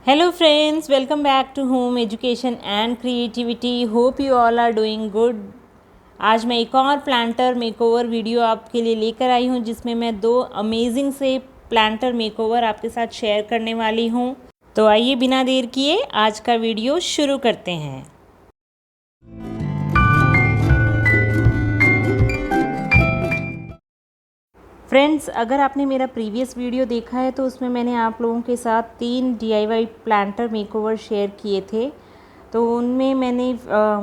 Hello friends, welcome back to Home Education and Creativity. Hope you all are doing good. आज मैं एक और planter makeover video आपके लिए लेकर आई हूँ जिसमें मैं दो अमेजिंग से प्लांटर मेकओवर आपके साथ शेयर करने वाली हूँ। तो आइए बिना देर किए आज का वीडियो शुरू करते हैं। फ्रेंड्स, अगर आपने मेरा प्रीवियस वीडियो देखा है तो उसमें मैंने आप लोगों के साथ 3 DIY प्लांटर मेकओवर शेयर किए थे। तो उनमें मैंने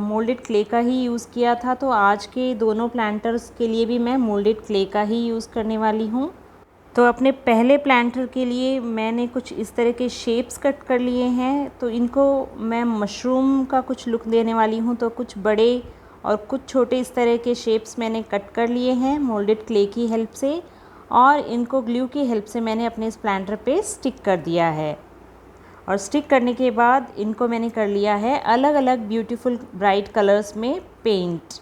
मोल्डेड क्ले का ही यूज़ किया था। तो आज के दोनों प्लांटर्स के लिए भी मैं मोल्डेड क्ले का ही यूज़ करने वाली हूँ। तो अपने पहले प्लांटर के लिए मैंने कुछ इस तरह के शेप्स कट कर लिए हैं। तो इनको मैं मशरूम का कुछ लुक देने वाली हूँ। तो कुछ बड़े और कुछ छोटे इस तरह के शेप्स मैंने कट कर लिए हैं मोल्डेड क्ले की हेल्प से, और इनको ग्लू की हेल्प से मैंने अपने इस प्लांटर पे स्टिक कर दिया है। और स्टिक करने के बाद इनको मैंने कर लिया है अलग अलग ब्यूटीफुल ब्राइट कलर्स में पेंट।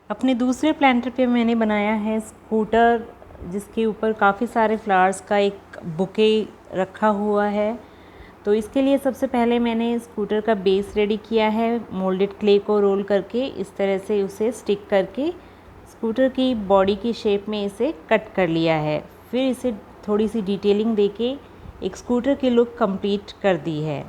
अपने दूसरे प्लांटर पे मैंने बनाया है स्कूटर, जिसके ऊपर काफ़ी सारे फ्लावर्स का एक बुके रखा हुआ है। तो इसके लिए सबसे पहले मैंने स्कूटर का बेस रेडी किया है। मोल्डेड क्ले को रोल करके इस तरह से उसे स्टिक करके स्कूटर की बॉडी की शेप में इसे कट कर लिया है। फिर इसे थोड़ी सी डिटेलिंग देके एक स्कूटर की लुक कंप्लीट कर दी है।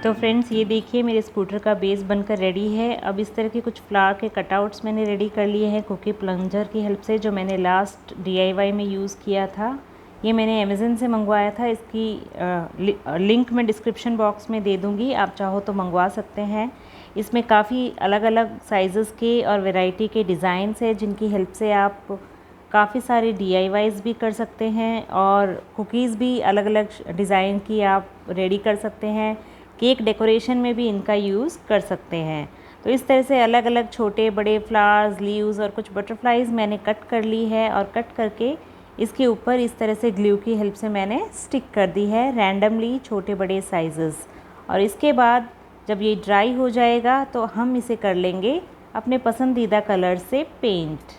तो फ्रेंड्स ये देखिए मेरे स्कूटर का बेस बनकर रेडी है। अब इस तरह के कुछ फ्लावर के कटआउट्स मैंने रेडी कर लिए हैं कुकी प्लंजर की हेल्प से, जो मैंने लास्ट DIY में यूज़ किया था। ये मैंने अमेज़न से मंगवाया था। इसकी लिंक मैं डिस्क्रिप्शन बॉक्स में दे दूँगी, आप चाहो तो मंगवा सकते हैं। इसमें काफ़ी अलग अलग साइज़ेस के और वैरायटी के डिज़ाइंस है, जिनकी हेल्प से आप काफ़ी सारे DIYs भी कर सकते हैं और कुकीज़ भी अलग अलग डिज़ाइन की आप रेडी कर सकते हैं। केक डेकोरेशन में भी इनका यूज़ कर सकते हैं। तो इस तरह से अलग अलग छोटे बड़े फ्लावर्स, लीव्स और कुछ बटरफ्लाइज मैंने कट कर ली है और कट करके इसके ऊपर इस तरह से ग्लू की हेल्प से मैंने स्टिक कर दी है रैंडमली छोटे बड़े साइज़ेस। और इसके बाद जब ये ड्राई हो जाएगा तो हम इसे कर लेंगे अपने पसंदीदा कलर से पेंट।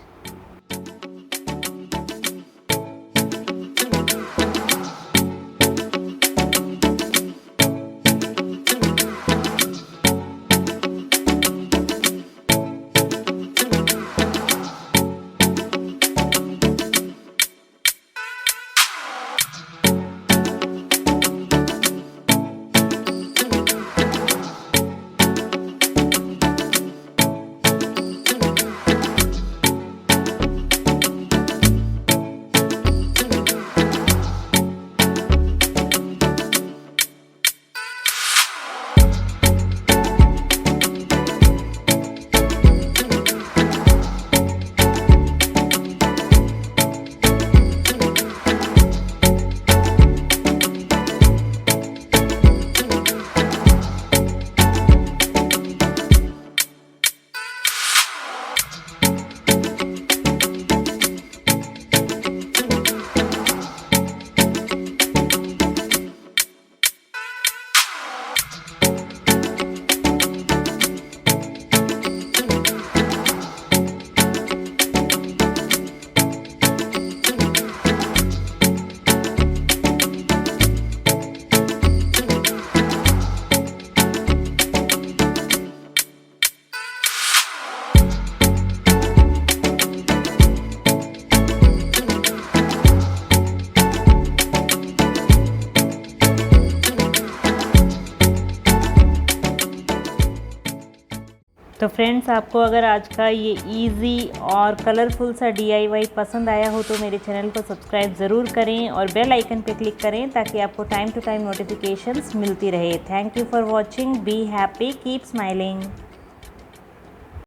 तो फ्रेंड्स, आपको अगर आज का ये इजी और कलरफुल सा DIY पसंद आया हो तो मेरे चैनल को सब्सक्राइब ज़रूर करें और बेल आइकन पे क्लिक करें ताकि आपको टाइम टू टाइम नोटिफिकेशंस मिलती रहे। Thank you for watching. Be happy, keep smiling.